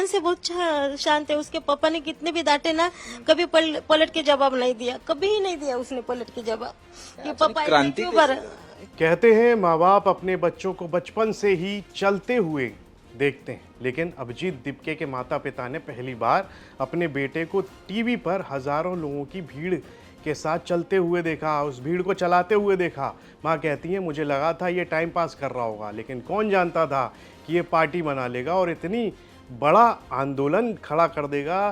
से बहुत शांत है। उसके पापा ने कितने भी डांटे ना, कभी पलट के जवाब नहीं दिया, कभी ही नहीं दिया उसने पलट के जवाब कि पापा ऐसे क्रांति क्यों बर। कहते हैं माँ बाप अपने बच्चों को बचपन से ही चलते हुए देखते हैं, लेकिन अभिजीत दिपके के माता पिता ने पहली बार अपने बेटे को टीवी पर हजारों लोगों की भीड़ के साथ चलते हुए देखा, उस भीड़ को चलाते हुए देखा। माँ कहती है मुझे लगा था ये टाइम पास कर रहा होगा, लेकिन कौन जानता था कि ये पार्टी बना लेगा और इतनी बड़ा आंदोलन खड़ा कर देगा।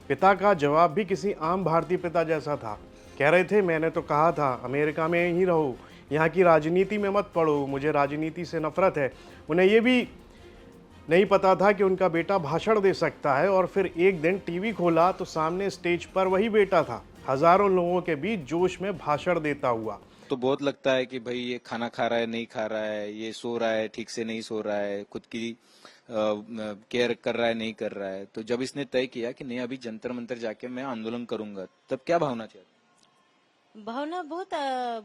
पिता का जवाब भी किसी आम भारतीय पिता जैसा था। कह रहे थे मैंने तो कहा था अमेरिका में ही रहो, यहाँ की राजनीति में मत पड़ो, मुझे राजनीति से नफरत है। उन्हें ये भी नहीं पता था कि उनका बेटा भाषण दे सकता है। और फिर एक दिन टीवी खोला तो सामने स्टेज पर वही बेटा था, हजारों लोगों के बीच जोश में भाषण देता हुआ। तो बहुत लगता है कि भाई ये खाना खा रहा है नहीं खा रहा है, ये सो रहा है ठीक से नहीं सो रहा है, खुद की केयर कर रहा है नहीं कर रहा है। तो जब इसने तय किया कि नहीं अभी जंतर मंतर जाके मैं आंदोलन करूंगा, तब क्या भावना थी? भावना बहुत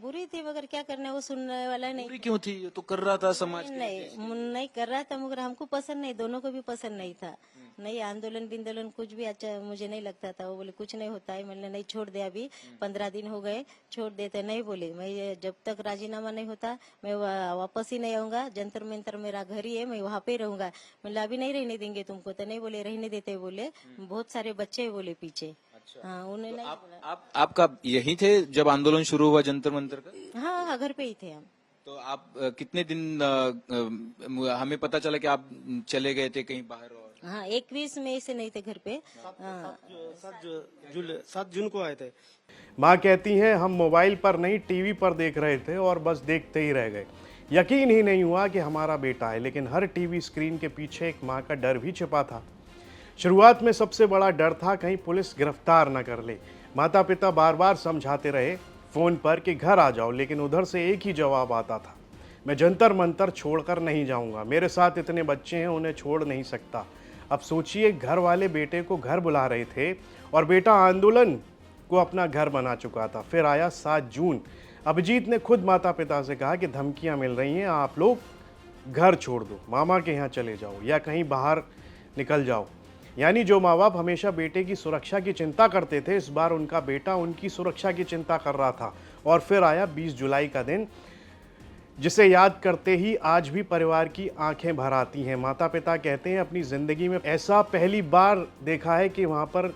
बुरी थी, मगर क्या करना, वो सुनने वाला नहीं। पूरी क्यों थी? ये तो कर रहा था समाज के नहीं कर रहा था, मगर हमको पसंद नहीं, दोनों को भी पसंद नहीं था। नहीं आंदोलन बिंदोलन कुछ भी अच्छा मुझे नहीं लगता था। वो बोले कुछ नहीं होता है, मैंने नहीं छोड़ दिया, अभी 15 दिन हो गए छोड़ देते। नहीं बोले मैं जब तक राजीनामा नहीं होता मैं वापस ही नहीं आऊंगा, जंतर मंतर मेरा घर ही है, मैं वहाँ पे रहूंगा। मतलब अभी नहीं रहने देंगे तुमको, तो नहीं बोले रहने देते, बोले बहुत सारे बच्चे बोले पीछे। हाँ उन्हें नहीं बोला। आपका यही थे जब आंदोलन शुरू हुआ जंतर मंतर का? हाँ घर पे ही थे हम। तो आप कितने दिन हमें पता चला कि आप चले गए थे कहीं बाहर? और हाँ 21 मई से नहीं थे घर पे। 7 जून को आए थे। माँ कहती हैं हम मोबाइल पर नहीं टीवी पर देख रहे थे और बस देखते ही रह गए। यकीन ही नहीं हुआ कि हमारा बेटा है, लेकिन हर टीवी स्क्रीन के पीछे एक माँ का डर भी छिपा था। शुरुआत में सबसे बड़ा डर था कहीं पुलिस गिरफ्तार न कर ले। माता पिता बार बार समझाते रहे फोन पर कि घर आ जाओ, लेकिन उधर से एक ही जवाब आता था, मैं जंतर मंतर छोड़कर नहीं जाऊंगा, मेरे साथ इतने बच्चे हैं उन्हें छोड़ नहीं सकता। अब सोचिए, घर वाले बेटे को घर बुला रहे थे और बेटा आंदोलन को अपना घर बना चुका था। फिर आया 7 जून। अभिजीत ने खुद माता पिता से कहा कि धमकियां मिल रही हैं, आप लोग घर छोड़ दो, मामा के यहाँ चले जाओ या कहीं बाहर निकल जाओ। यानी जो माँ बाप हमेशा बेटे की सुरक्षा की चिंता करते थे, इस बार उनका बेटा उनकी सुरक्षा की चिंता कर रहा था। और फिर आया 20 जुलाई का दिन, जिसे याद करते ही आज भी परिवार की आंखें भर आती हैं। माता पिता कहते हैं अपनी जिंदगी में ऐसा पहली बार देखा है कि वहां पर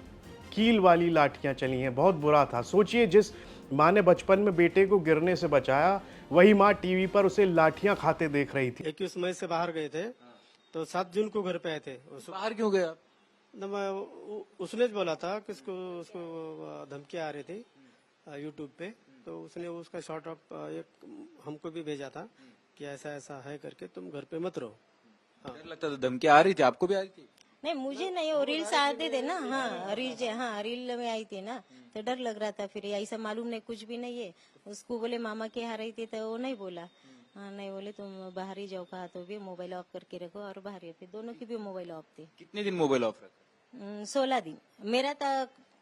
कील वाली लाठियां चली हैं, बहुत बुरा था। सोचिए, जिस माँ ने बचपन में बेटे को गिरने से बचाया, वही माँ टीवी पर उसे लाठियां खाते देख रही थी। 21 मई से बाहर गए थे, तो 7 जून को घर पे आए थे। बाहर क्यों गया? उसने बोला था कि उसको धमकी आ रही थी यूट्यूब पे, तो उसने उसका शॉर्ट ऑफ एक हमको भी भेजा था कि ऐसा ऐसा है करके, तुम घर पे मत रहो। डर लगता था? धमकी आ रही थी? आपको भी आ रही थी? नहीं मुझे नहीं, वो रील्स आते थे ना। हाँ रील में आई थी ना, तो डर लग रहा था। फिर ऐसा मालूम नहीं, कुछ भी नहीं है। उसको बोले मामा के यहाँ रही थी, तो वो नहीं बोला। हाँ नहीं बोले तुम बाहर ही जाओ, कहा तो भी मोबाइल ऑफ करके रखो, और बाहर ही। फिर दोनों की भी मोबाइल ऑफ थी। कितने दिन मोबाइल ऑफ रखा? 16 दिन। मेरा तो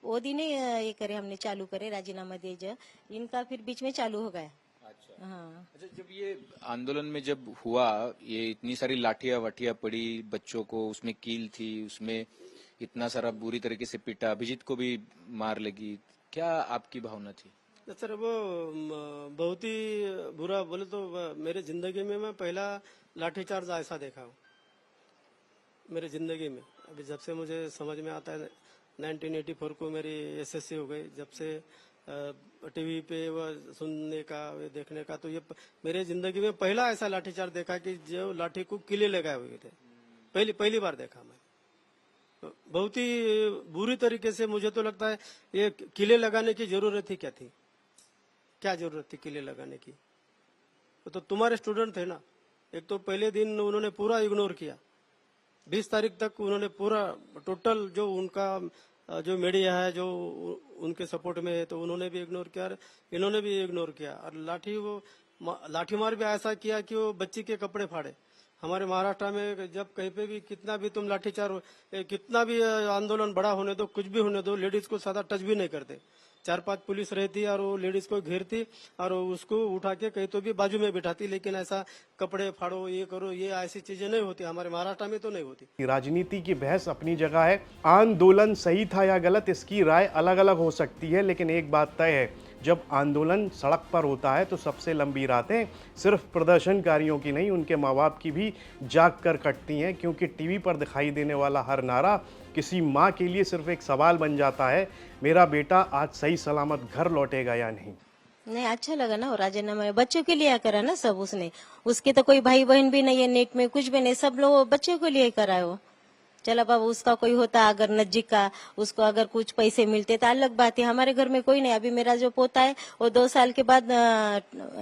वो दिन ही ये करे, हमने चालू करे राजीनामा दे जो, इनका फिर बीच में चालू हो गया। अच्छा हाँ अच्छा, जब ये आंदोलन में जब हुआ, ये इतनी सारी लाठियां वठियां पड़ी बच्चों को, उसमें कील थी, उसमें इतना सारा बुरी तरीके से पीटा, अभिजीत को भी मार लगी, क्या आपकी भावना थी? सर वो बहुत ही बुरा बोले तो मेरे जिंदगी में मैं पहला लाठीचार्ज ऐसा देखा हूँ मेरे जिंदगी में। अभी जब से मुझे समझ में आता है, 1984 को मेरी एसएससी हो गई, जब से टीवी पे वो सुनने का देखने का, तो ये मेरे जिंदगी में पहला ऐसा लाठीचार्ज देखा कि जो लाठी को किले लगाए हुए थे। पहली बार देखा मैं। तो बहुत ही बुरी तरीके से, मुझे तो लगता है ये किले लगाने की जरूरत ही क्या थी? क्या जरूरत थी किले लगाने की? तो तुम्हारे स्टूडेंट थे ना। एक तो पहले दिन उन्होंने पूरा इग्नोर किया, 20 तारीख तक उन्होंने पूरा टोटल जो उनका जो मीडिया है जो उनके सपोर्ट में है, तो उन्होंने भी इग्नोर किया, इन्होंने भी इग्नोर किया। और लाठी मार भी ऐसा किया कि वो बच्ची के कपड़े फाड़े। हमारे महाराष्ट्र में जब कहीं पे भी कितना भी तुम लाठीचार्ज कितना भी आंदोलन बड़ा होने दो, कुछ भी होने दो, लेडीज को ज्यादा टच भी नहीं करते। 4-5 पुलिस रहती और वो लेडीज को घेरती और उसको उठा के कहीं तो भी बाजू में बिठाती, लेकिन ऐसा कपड़े फाड़ो, ये करो, ये ऐसी चीजें नहीं होती। हमारे महाराष्ट्र में तो नहीं होती। राजनीति की बहस अपनी जगह है, आंदोलन सही था या गलत इसकी राय अलग अलग हो सकती है, लेकिन एक बात तय है, जब आंदोलन सड़क पर होता है तो सबसे लंबी रातें सिर्फ प्रदर्शनकारियों की नहीं, उनके माँ बाप की भी जाग कर कटती हैं, क्योंकि टीवी पर दिखाई देने वाला हर नारा किसी माँ के लिए सिर्फ एक सवाल बन जाता है, मेरा बेटा आज सही सलामत घर लौटेगा या नहीं। नहीं, अच्छा लगा ना, वो राजीनामा बच्चों के लिए करा ना सब उसने। उसके तो कोई भाई बहन भी नहीं है, नेट में कुछ भी नहीं, सब लोग बच्चों के लिए करा है वो। चला बाबा, उसका कोई होता अगर नजदीक का, उसको अगर कुछ पैसे मिलते तो अलग बात है। हमारे घर में कोई नहीं। अभी मेरा जो पोता है वो 2 साल के बाद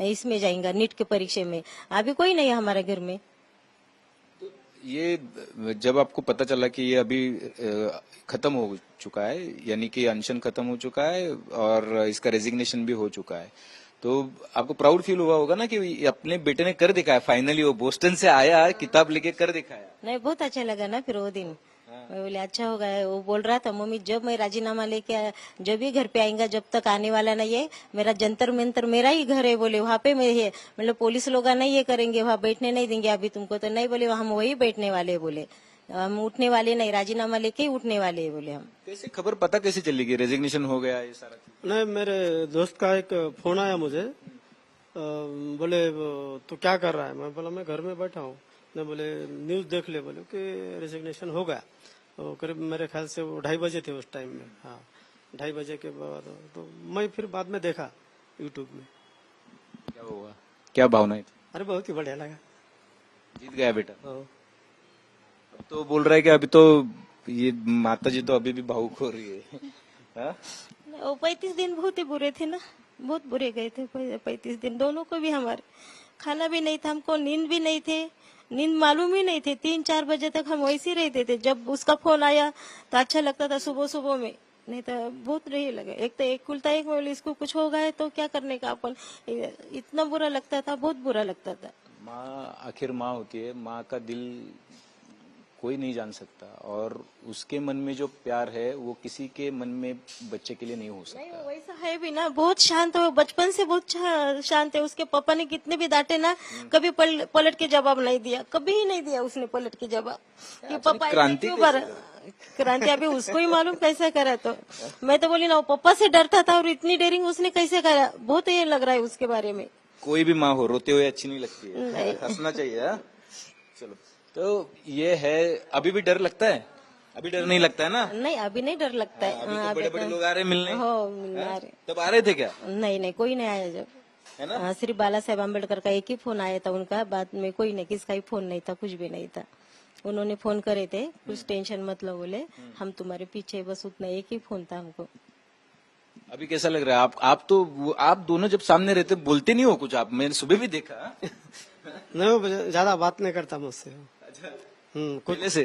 इसमें जाएगा नीट के परीक्षा में। अभी कोई नहीं है हमारे घर में। ये जब आपको पता चला कि ये अभी खत्म हो चुका है, यानी कि अनशन खत्म हो चुका है और इसका रेजिग्नेशन भी हो चुका है, तो आपको प्राउड फील हुआ होगा ना कि अपने बेटे ने कर दिखाया, फाइनली वो बोस्टन से आया, किताब लेके कर दिखाया। नहीं, बहुत अच्छा लगा ना फिर वो दिन। मैं बोले अच्छा होगा। वो बोल रहा था, मम्मी जब मैं राजीनामा लेके जब भी घर पे आएगा, जब तक आने वाला नहीं है, मेरा जंतर मंतर मेरा ही घर है, बोले वहाँ पे मैं है, मतलब पुलिस लोग नहीं ये करेंगे, वहाँ बैठने नहीं देंगे अभी तुमको। तो नहीं, बोले हम वही बैठने वाले, बोले हम उठने वाले नहीं, राजीनामा लेके ही उठने वाले है, बोले हम। कैसे खबर पता कैसे चली कि रेजिग्नेशन हो गया ये सारा? नहीं, मेरे दोस्त का एक फोन आया मुझे, बोले तू क्या कर रहा है? मैं बोला मैं घर में बैठा हूँ। नहीं, बोले न्यूज देख ले, बोले कि रेजिग्नेशन हो गया। तो करीब मेरे ख्याल से वो 2:30 बजे थे उस टाइम में। हाँ, 2:30 बजे के बाद तो मैं फिर बाद में देखा यूट्यूब में। क्या हुआ, क्या भावनाएं थी? अरे बहुत ही बढ़िया लगा, जीत गया बेटा। हाँ। अब तो बोल रहा है कि अभी तो ये माता जी तो अभी भी भावुक हो रही है। हाँ? वो 35 दिन बहुत ही बुरे थे ना, बहुत बुरे गए थे 35 दिन। दोनों को भी, हमारे खाना भी नहीं था, हमको नींद भी नहीं थे, नींद मालूम ही नहीं थे। 3-4 बजे तक हम वैसे ही रहते थे। जब उसका फोन आया तो अच्छा लगता था सुबह सुबह में, नहीं तो बहुत नहीं लगा। एक तो एक कुलता एक, बोले इसको कुछ हो गया तो क्या करने का अपन, इतना बुरा लगता था, बहुत बुरा लगता था। माँ आखिर माँ होती है, माँ का दिल कोई नहीं जान सकता, और उसके मन में जो प्यार है वो किसी के मन में बच्चे के लिए नहीं हो नहीं, सकता। वो वैसा है भी ना, बहुत शांत है वो, बचपन से बहुत शांत है। उसके पापा ने कितने भी डांटे ना, कभी पलट के जवाब नहीं दिया, कभी ही नहीं दिया उसने पलट के जवाब कि पापा ऐसे क्रांति क्यों कर। क्रांति अभी उसको ही मालूम कैसे करा। तो मैं तो बोली ना, वो पापा से डरता था और इतनी डेयरिंग उसने कैसे करा, बहुत ये लग रहा है उसके बारे में। कोई भी माँ हो रोते हुए अच्छी नहीं लगती है, हंसना चाहिए। हाँ? चलो, तो ये है। अभी भी डर लगता है? अभी डर नहीं लगता है ना? नहीं, अभी नहीं डर लगता है। अभी तो बड़े बड़े लोग आ रहे हैं मिलने। हो, मिलने आ रहे। तब आ रहे थे क्या? नहीं नहीं, कोई नहीं आया जब, है ना? हाँ, सिर्फ बाला साहेब अम्बेडकर का एक ही फोन आया था उनका, बाद में कोई नहीं, किसका ही फोन नहीं था, कुछ भी नहीं था। उन्होंने फोन करे थे, कुछ टेंशन मत लो, बोले हम तुम्हारे पीछे, बस उतना एक ही फोन था हमको। अभी कैसा लग रहा है? आप दोनों जब सामने रहते बोलते नहीं हो कुछ? आप, मैंने सुबह भी देखा। नहीं, वो ज्यादा बात नहीं करता मुझसे। अच्छा, कुछ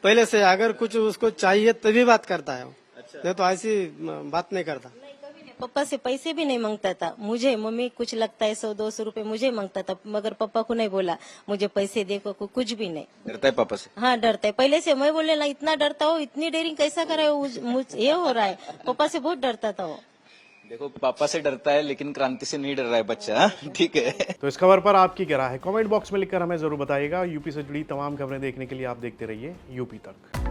पहले से अगर कुछ उसको चाहिए तभी बात करता है वो। नहीं तो ऐसी बात नहीं करता। पापा से पैसे भी नहीं मांगता था। मुझे मम्मी कुछ लगता है 100-200 रुपए मुझे मांगता था, मगर पापा को नहीं बोला मुझे पैसे दे को, कुछ भी नहीं। डरता है पापा से? हाँ, डरता है पहले से। मैं बोले ना, इतना डरता हो, इतनी डेयरिंग कैसा करे, ये हो रहा है। पापा से बहुत डरता था वो। देखो, पापा से डरता है लेकिन क्रांति से नहीं डर रहा है बच्चा। ठीक है। तो इस खबर पर आपकी क्या राय है, कमेंट बॉक्स में लिखकर हमें जरूर बताइएगा। यूपी से जुड़ी तमाम खबरें देखने के लिए आप देखते रहिए यूपी तक।